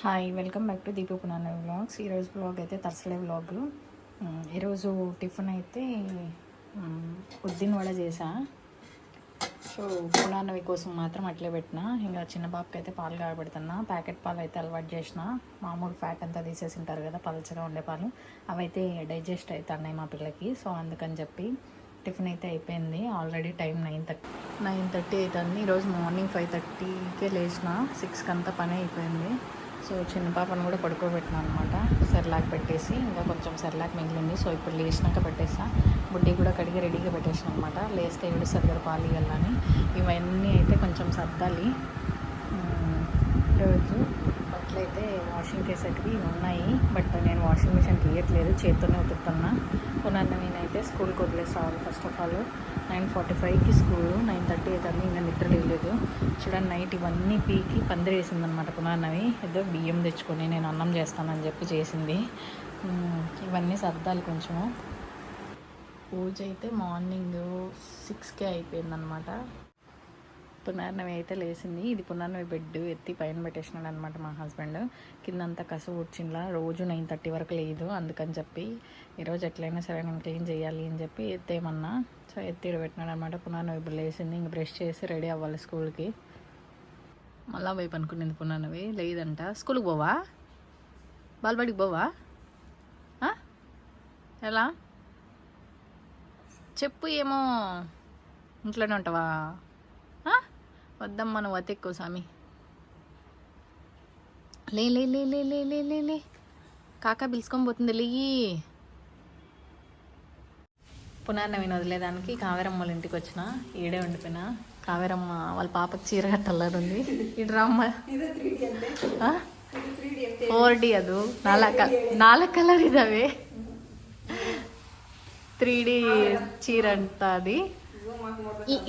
Hi welcome back to Deepu Punana vlogs. ఈరోజు vlog అయితే Thursday vlog. ఈరోజు టిఫిన్ అయితే ఉద్దిన వడ చేసా. సో పునానవి కోసం మాత్రం అట్లే పెట్టిన. ఇంకా చిన్న బాబుకి అయితే పాలు కాబెడుతున్నా. ప్యాకెట్ పాలు అయితే అలవాటు చేసిన. మామూలు ఫ్యాట్ అంతా తీసేసి ఉంటారు కదా, పలచగా ఉండే పాలు, అవైతే డైజెస్ట్ అవుతున్నాయి మా పిల్లకి. సో అందుకని చెప్పి టిఫిన్ అయితే అయిపోయింది. ఆల్రెడీ టైం 9:30 అవుతుంది. ఈరోజు మార్నింగ్ 5:30కే లేచిన. 6కి అంతా పని అయిపోయింది. సో చిన్న పాపను కూడా పడుకోబెట్టినా అనమాట. సెర్లాక్ పెట్టేసి ఇంకా కొంచెం సెర్లాక్ మిగిలింది. సో ఇప్పుడు లేచినాక పెట్టేసా. బుడ్డి కూడా కడిగి రెడీగా పెట్టేసాను అనమాట. లేస్తే ఏడుస్తారు కదా పాలు ఇవ్వాలని. ఇవన్నీ అయితే కొంచెం సర్దాలి. ఈరోజు బట్టలు అయితే వాషింగ్ చేసేటివి ఉన్నాయి, బట్ నేను వాషింగ్ మిషన్ తీయట్లేదు, చేత్తోనే ఉతుకుతున్నా. పునర్నవీనైతే స్కూల్కి వదిలేసి రావాలి. ఫస్ట్ ఆఫ్ ఆల్ 9:45కి స్కూల్, 9:30 అవుతుంది. ఇంకా నిద్ర లేదు. చూడండి, నైట్ ఇవన్నీ పీకి పందిరి వేసిందనమాట పునర్నవి. ఏదో బియ్యం తెచ్చుకొని నేను అన్నం చేస్తానని చెప్పి చేసింది. ఇవన్నీ సర్దాలి కొంచెము. పూజ అయితే మార్నింగ్ 6కే అయిపోయిందనమాట. పునర్నవి అయితే లేచింది. ఇది పునర్నవి బెడ్ ఎత్తి పైన పెట్టేసినాడు అనమాట మా హస్బెండ్. కిందంతా కసు ఊడ్చిండ్లా. రోజు 9:30 వరకు లేదు, అందుకని చెప్పి ఈరోజు ఎట్లయినా సరే నేను క్లీన్ చేయాలి అని చెప్పి ఎత్తేయమన్నా. సో ఎత్తి పెట్టినాడు అనమాట. పునర్నవి ఇప్పుడు లేచింది. ఇంక బ్రష్ చేసి రెడీ అవ్వాలి స్కూల్కి. మళ్ళా వైపు అనుకునేది పునర్నవి లేదంట. స్కూల్కి పోవా? బాల్బడికి పోవా? ఎలా చెప్పు, ఏమో ఇంట్లోనే ఉంటావా? వద్దమ్మా, నువ్వు అతెక్కువ స్వామి. లే లే లే లే లే లే లే లే కాకా పిలుచుకొని పోతుంది, లేయి. పునర్నవిని వదిలేదానికి కావేరమ్మ వాళ్ళ ఇంటికి వచ్చిన. ఈడే ఉండిపోయినా. కావేరమ్మ వాళ్ళ పాపకి చీర కట్టల్లారుంది. ఇటు రామ్మ. 4D ಅದು 4 కలర్ ఇదవే. 3D చీర అంట అది.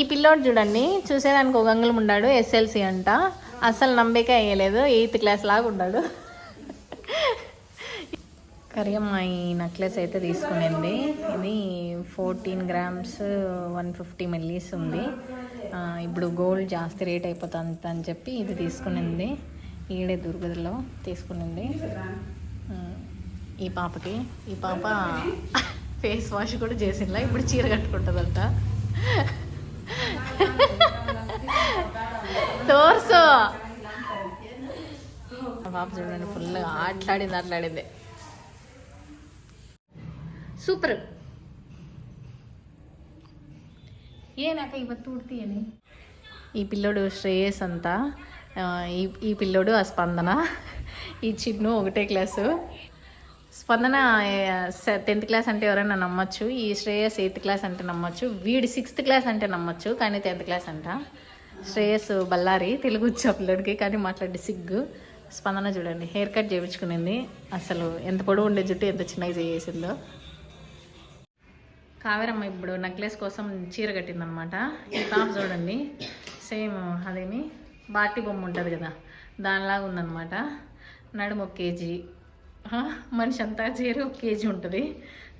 ఈ పిల్లోడు చూడండి, చూసేదానికి ఒక అంగుళం ఉన్నాడు. SLC అంట. అస్సలు నమ్మకే అయ్యలేదు. 8th క్లాస్ లాగా ఉన్నాడు. కరియమ్మాయి నెక్లెస్ అయితే తీసుకునింది. ఇది 14 grams 150 ml ఉంది. ఇప్పుడు గోల్డ్ జాస్తి రేట్ అయిపోతుంది అని చెప్పి ఇది తీసుకునింది. ఈడే దుర్గదిలో తీసుకునింది. ఈ పాపకి, ఈ పాప ఫేస్ వాష్ కూడా చేసిందా. ఇప్పుడు చీర కట్టుకుంటుందంట. తోర్సు పాప చూడండి, ఫుల్ ఆటలాడింది. సూపర్. ఏనాక ಇವತ್ತು ఉಡ್ತೀయని. ఈ పిల్లోడు శ్రేయస్ అంతా. ఈ పిల్లోడు ఆ స్పందన. ఈ చిన్ను ఒకటే క్లాసు. స్పందన 10th క్లాస్ అంటే ఎవరైనా నమ్మచ్చు. ఈ శ్రేయస్ 8th క్లాస్ అంటే నమ్మచ్చు. వీడి 6th క్లాస్ అంటే నమ్మచ్చు, కానీ 10th క్లాస్ అంట. శ్రేయస్ బళ్ళారి, తెలుగు వచ్చా పిల్లడికి, కానీ మాట్లాడే సిగ్గు. స్పందన చూడండి, హెయిర్ కట్ చేయించుకునింది. అసలు ఎంత పొడవు ఉండే జుట్టు ఎంత చిన్నగా చేసిందో. కావేరమ్మ ఇప్పుడు నెక్లెస్ కోసం చీర కట్టిందనమాట. ఈ పాప చూడండి, సేమ్ అదేమి బాటి బొమ్మ ఉంటుంది కదా, దానిలాగా ఉందన్నమాట. నడుము 1 kg, మనిషి అంతా చీర 1 kg ఉంటుంది.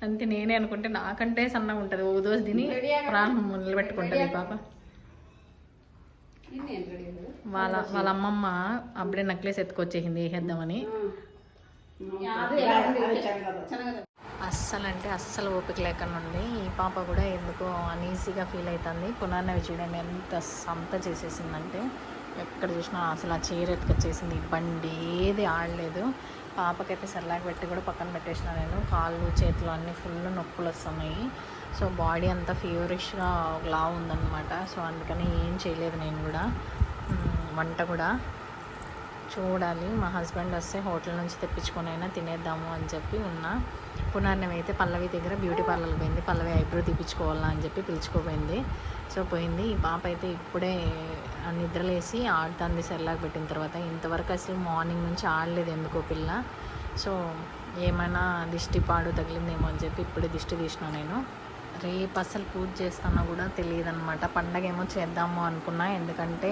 అంతే. నేనే అనుకుంటే నాకంటే సన్నగా ఉంటుంది. ఓ దోశ తిని ప్రాణం నిలబెట్టుకుంటుంది ఈ పాప. వాళ్ళ అమ్మమ్మ అప్పుడే నెక్లెస్ ఎత్తుకొచ్చేసింది వేసేద్దామని. అస్సలు అంటే అస్సలు ఓపిక లేకుండా ఉంది. ఈ పాప కూడా ఎందుకో అనీజీగా ఫీల్ అవుతుంది. పునర్నవి చూడండి ఎంత సంత చేసేసిందంటే, ఎక్కడ చూసినా అసలు ఆ చీర ఎత్తుకొచ్చేసింది. బండి ఏది ఆడలేదు. పాపకైతే సెర్లాక్ పెట్టి కూడా పక్కన పెట్టేసిన నేను. కాళ్ళు చేతులు అన్నీ ఫుల్ నొప్పులు వస్తున్నాయి. సో బాడీ అంతా ఫీవరిష్గా లా ఉందన్నమాట. సో అందుకని ఏం చేయలేదు నేను కూడా. వంట కూడా చూడాలి. మా హస్బెండ్ వస్తే హోటల్ నుంచి తెప్పించుకొని అయినా తినేద్దాము అని చెప్పి ఉన్నా. పునర్నవి అయితే పల్లవి దగ్గర బ్యూటీ పార్లర్కి పోయింది. పల్లవి ఐబ్రో తీపించుకోవాలా అని చెప్పి పిలుచుకోపోయింది. సో పోయింది. ఈ పాప అయితే ఇప్పుడే నిద్రలేసి ఆడుతుంది సెర్లాక్ పెట్టిన తర్వాత. ఇంతవరకు అసలు మార్నింగ్ నుంచి ఆడలేదు ఎందుకో పిల్ల. సో ఏమైనా దిష్టి పాడు తగిలిందేమో అని చెప్పి ఇప్పుడే దిష్టి తీసిన నేను. రేపు అసలు పూజ చేస్తానో కూడా తెలియదు అనమాట. పండగ ఏమో చేద్దాము అనుకున్నా, ఎందుకంటే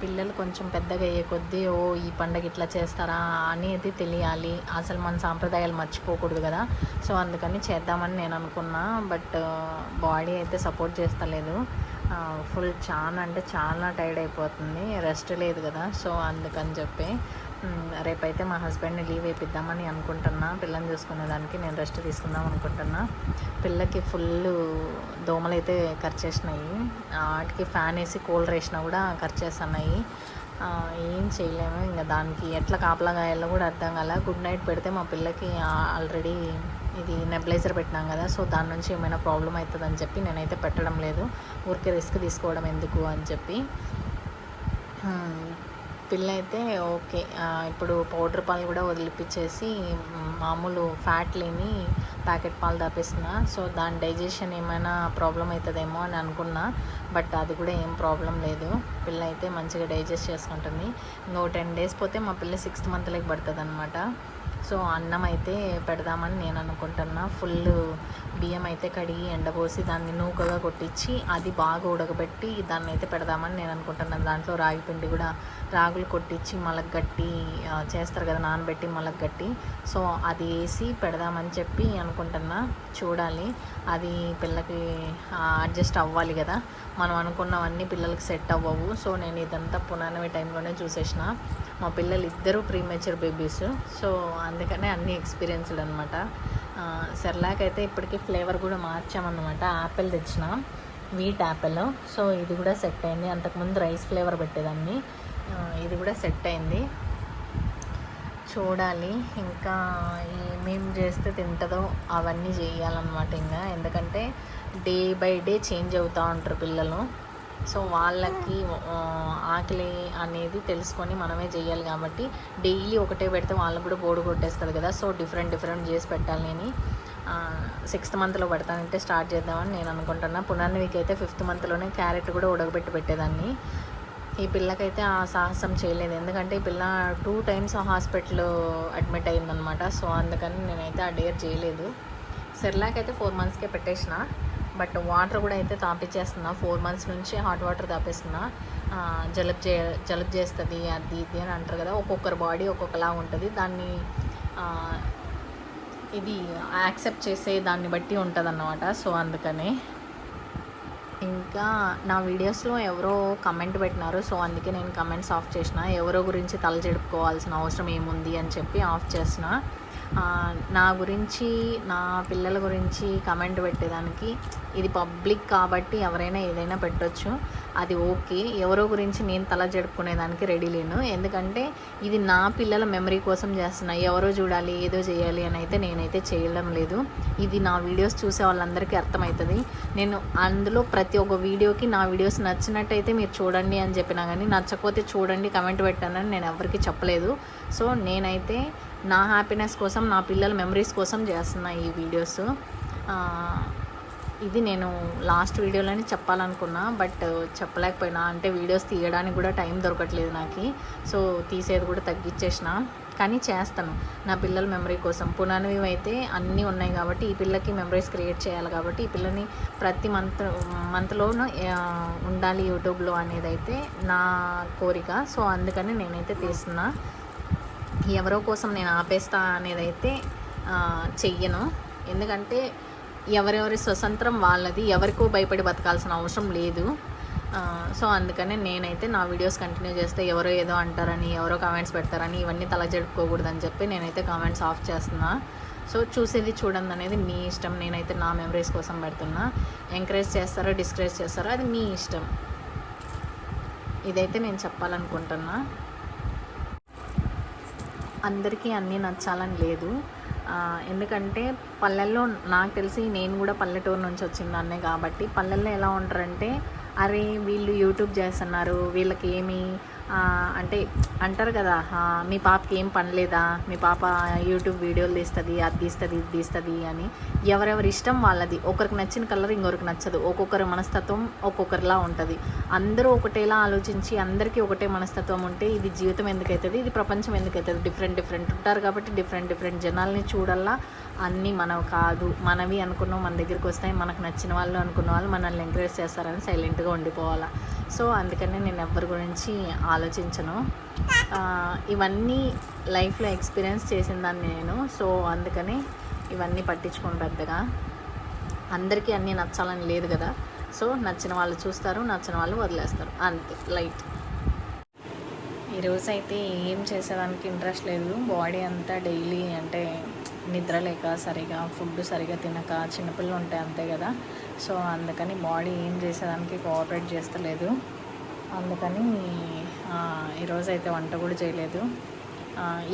పిల్లలు కొంచెం పెద్దగా అయ్యే కొద్దీ ఈ పండగ ఇట్లా చేస్తారా అనేది తెలియాలి. అసలు మన సాంప్రదాయాలు మర్చిపోకూడదు కదా. సో అందుకని చేద్దామని నేను అనుకున్నా. బట్ బాడీ అయితే సపోర్ట్ చేస్తలేదు. ఫుల్ చాలా అంటే చాలా టైర్డ్ అయిపోతుంది, రెస్ట్ లేదు కదా. సో అందుకని చెప్పి రేపైతే మా హస్బెండ్ని లీవ్ వేయిద్దామని అనుకుంటున్నా. పిల్లని చూసుకునేదానికి నేను రెస్ట్ తీసుకుందాం అనుకుంటున్నా. పిల్లకి ఫుల్ దోమలు అయితే కరిచేసినాయి. వాటికి ఫ్యాన్ వేసి కూలర్ వేసినా కూడా కరిచేస్తున్నాయి. ఏం చేయలేము. ఇంకా దానికి ఎట్లా కాపలా గాయాలో కూడా అర్థం కాల. గుడ్ నైట్ పెడితే మా పిల్లకి ఆల్రెడీ ఇది నెబులైజర్ పెట్టినాం కదా, సో దాని నుంచి ఏమైనా ప్రాబ్లం అవుతుందని చెప్పి నేనైతే పెట్టడం లేదు. ఊరికే రిస్క్ తీసుకోవడం ఎందుకు అని చెప్పి. పిల్ల అయితే ఓకే. ఇప్పుడు పౌడర్ పాలు కూడా వదిలిపించేసి మామూలు ఫ్యాట్ లేని ప్యాకెట్ పాలు తాపేస్తున్నా. సో దాని డైజెషన్ ఏమైనా ప్రాబ్లం అవుతుందేమో అని అనుకున్నా, బట్ అది కూడా ఏం ప్రాబ్లం లేదు. పిల్ల అయితే మంచిగా డైజెస్ట్ చేసుకుంటుంది. ఇంకో 10 days పోతే మా పిల్ల 6th monthలోకి పడుతుంది అనమాట. సో అన్నం అయితే పెడదామని నేను అనుకుంటున్నా. ఫుల్ బియ్యం అయితే కడిగి ఎండపోసి దాన్ని నూకగా కొట్టించి అది బాగా ఉడకబెట్టి దాన్ని అయితే పెడదామని నేను అనుకుంటున్నాను. దాంట్లో రాగి పిండి కూడా రాగులు కొట్టించి మలగట్టి చేస్తారు కదా, నానబెట్టి మలగట్టి, సో అది వేసి పెడదామని చెప్పి అనుకుంటున్నా. చూడాలి, అది పిల్లకి అడ్జస్ట్ అవ్వాలి కదా. మనం అనుకున్నవన్నీ పిల్లలకి సెట్ అవ్వవు. సో నేను ఇదంతా పునానవి టైంలోనే చూసేసిన. మా పిల్లలు ఇద్దరు ప్రీమేచర్ బేబీస్, సో అందుకనే అన్ని ఎక్స్పీరియన్స్డ్ అనమాట. సెర్లాక్ అయితే ఇప్పటికీ ఫ్లేవర్ కూడా మార్చామన్నమాట. యాపిల్ తెచ్చిన, వీట్ యాపిల్. సో ఇది కూడా సెట్ అయింది. అంతకుముందు రైస్ ఫ్లేవర్ పెట్టేదాన్ని, ఇది కూడా సెట్ అయింది. చూడాలి ఇంకా ఏమేమి చేస్తే తింటుందో అవన్నీ చేయాలన్నమాట. ఇంకా ఎందుకంటే డే బై డే చేంజ్ అవుతూ ఉంటారు పిల్లలు. సో వాళ్ళకి ఆకలి అనేది తెలుసుకొని మనమే చేయాలి కాబట్టి డైలీ ఒకటే పెడితే వాళ్ళకు కూడా బోర్డు కొట్టేస్తుంది కదా. సో డిఫరెంట్ చేసి పెట్టాలి. నేను 6th monthలో పెడతానంటే స్టార్ట్ చేద్దామని నేను అనుకుంటున్నా. పునర్నవికి అయితే 5th monthలోనే క్యారెట్ కూడా ఉడకబెట్టి పెట్టేదాన్ని. ఈ పిల్లకైతే ఆ సాహసం చేయలేదు, ఎందుకంటే ఈ పిల్ల 2 times హాస్పిటల్ అడ్మిట్ అయిందనమాట. సో అందుకని నేనైతే ఆ డేర్ చేయలేదు. సెర్లాక్ అయితే 4 monthsకే పెట్టేసిన, బట్ వాటర్ కూడా అయితే తాపించేస్తున్నా. 4 months నుంచి హాట్ వాటర్ తాపేస్తున్నా. జలుబు చేస్తుంది అది ఇది అని అంటారు కదా, ఒక్కొక్కరి బాడీ ఒక్కొక్కలా ఉంటుంది. దాన్ని ఇది యాక్సెప్ట్ చేసే దాన్ని బట్టి ఉంటుంది అన్నమాట. సో అందుకని ఇంకా నా వీడియోస్లో ఎవరో కమెంట్ పెట్టినారు, సో అందుకే నేను కమెంట్స్ ఆఫ్ చేసిన. ఎవరో గురించి తల జడుపుకోవాల్సిన అవసరం ఏముంది అని చెప్పి ఆఫ్ చేసిన. నా గురించి, నా పిల్లల గురించి కమెంట్ పెట్టేదానికి ఇది పబ్లిక్ కాబట్టి ఎవరైనా ఏదైనా పెట్టొచ్చు, అది ఓకే. ఎవరో గురించి నేను తల జడుపుకునేదానికి రెడీ లేను, ఎందుకంటే ఇది నా పిల్లల మెమరీ కోసం చేస్తున్నా. ఎవరో చూడాలి ఏదో చేయాలి అని అయితే నేనైతే చేయడం లేదు. ఇది నా వీడియోస్ చూసే వాళ్ళందరికీ అర్థమవుతుంది. నేను అందులో ప్రతి ఒక్క వీడియోకి నా వీడియోస్ నచ్చినట్టయితే మీరు చూడండి అని చెప్పినా కానీ నచ్చకపోతే చూడండి కమెంట్ పెట్టానని నేను ఎవరికి చెప్పలేదు. సో నేనైతే నా హ్యాపీనెస్ కోసం, నా పిల్లల మెమరీస్ కోసం చేస్తున్నా ఈ వీడియోస్. ఇది నేను లాస్ట్ వీడియోలోనే చెప్పాలనుకున్నా, బట్ చెప్పలేకపోయినా. అంటే వీడియోస్ తీయడానికి కూడా టైం దొరకట్లేదు నాకు, సో తీసేది కూడా తగ్గించేసిన. కానీ చేస్తాను నా పిల్లల మెమరీ కోసం. పునానవి అయితే అన్నీ ఉన్నాయి కాబట్టి ఈ పిల్లకి మెమరీస్ క్రియేట్ చేయాలి కాబట్టి ఈ పిల్లని ప్రతి మంత్లోనూ ఉండాలి యూట్యూబ్లో అనేది అయితే నా కోరిక. సో అందుకని నేనైతే తీస్తున్నా. ఎవరో కోసం నేను ఆపేస్తా అనేది అయితే చెయ్యను, ఎందుకంటే ఎవరెవరి స్వతంత్రం వాళ్ళది, ఎవరికో భయపడి బతకాల్సిన అవసరం లేదు. సో అందుకనే నేనైతే నా వీడియోస్ కంటిన్యూ చేస్తే ఎవరో ఏదో అంటారని, ఎవరో కామెంట్స్ పెడతారని ఇవన్నీ తల జడుపుకోకూడదని చెప్పి నేనైతే కామెంట్స్ ఆఫ్ చేస్తున్నా. సో చూసేది చూడండి అనేది మీ ఇష్టం. నేనైతే నా మెమరీస్ కోసం పెడుతున్నా. ఎంకరేజ్ చేస్తారో డిస్కరేజ్ చేస్తారో అది మీ ఇష్టం. ఇదైతే నేను చెప్పాలనుకుంటున్నా. అందరికీ అన్నీ నచ్చాలని లేదు, ఎందుకంటే పల్లెల్లో నాకు తెలిసి, నేను కూడా పల్లెటూరు నుంచి వచ్చిందాన్నే కాబట్టి పల్లెల్లో ఎలా ఉంటారంటే, అరే వీళ్ళు యూట్యూబ్ చేస్తున్నారు, వీళ్ళకి ఏమి అంటే అంటారు కదా, మీ పాపకి ఏం పనిలేదా, మీ పాప యూట్యూబ్ వీడియోలు తీస్తుంది, అది తీస్తుంది ఇది తీస్తుంది అని. ఎవరెవరి ఇష్టం వాళ్ళది. ఒకరికి నచ్చిన కలర్ ఇంకొకరికి నచ్చదు. ఒక్కొక్కరి మనస్తత్వం ఒక్కొక్కరిలా ఉంటుంది. అందరూ ఒకటేలా ఆలోచించి అందరికీ ఒకటే మనస్తత్వం ఉంటే ఇది జీవితం ఎందుకవుతుంది, ఇది ప్రపంచం ఎందుకవుతుంది. డిఫరెంట్ ఉంటారు కాబట్టి డిఫరెంట్ జనాల్ని చూడాలా. అన్నీ మనవి కాదు, మనవి అనుకున్నాం మన దగ్గరికి వస్తాయి. మనకు నచ్చిన వాళ్ళు అనుకున్న వాళ్ళు మనల్ని ఎంకరేజ్ చేస్తారని సైలెంట్గా ఉండిపోవాలా. సో అందుకనే నేను ఎవరి గురించి ఆలోచించను. ఇవన్నీ లైఫ్లో ఎక్స్పీరియన్స్ చేసిందాన్ని నేను. సో అందుకని ఇవన్నీ పట్టించుకోను పెద్దగా. అందరికీ అన్నీ నచ్చాలని లేదు కదా. సో నచ్చిన వాళ్ళు చూస్తారు, నచ్చిన వాళ్ళు వదిలేస్తారు, అంతే. లైట్ ఈరోజైతే ఏం చేసేదానికి ఇంట్రెస్ట్ లేదు. బాడీ అంతా డైలీ అంటే నిద్ర లేక సరిగా ఫుడ్ సరిగా తినక చిన్నపిల్లలు ఉంటాయి అంతే కదా. సో అందుకని బాడీ ఏం చేసేదానికి కోఆపరేట్ చేస్తలేదు. అందుకని ఈరోజైతే వంట కూడా చేయలేదు.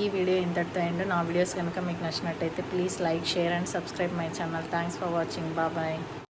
ఈ వీడియో ఇంతటితో ఎండ్. నా వీడియోస్ కనుక మీకు నచ్చినట్టయితే please like, share and subscribe my channel. Thanks for watching. Bye.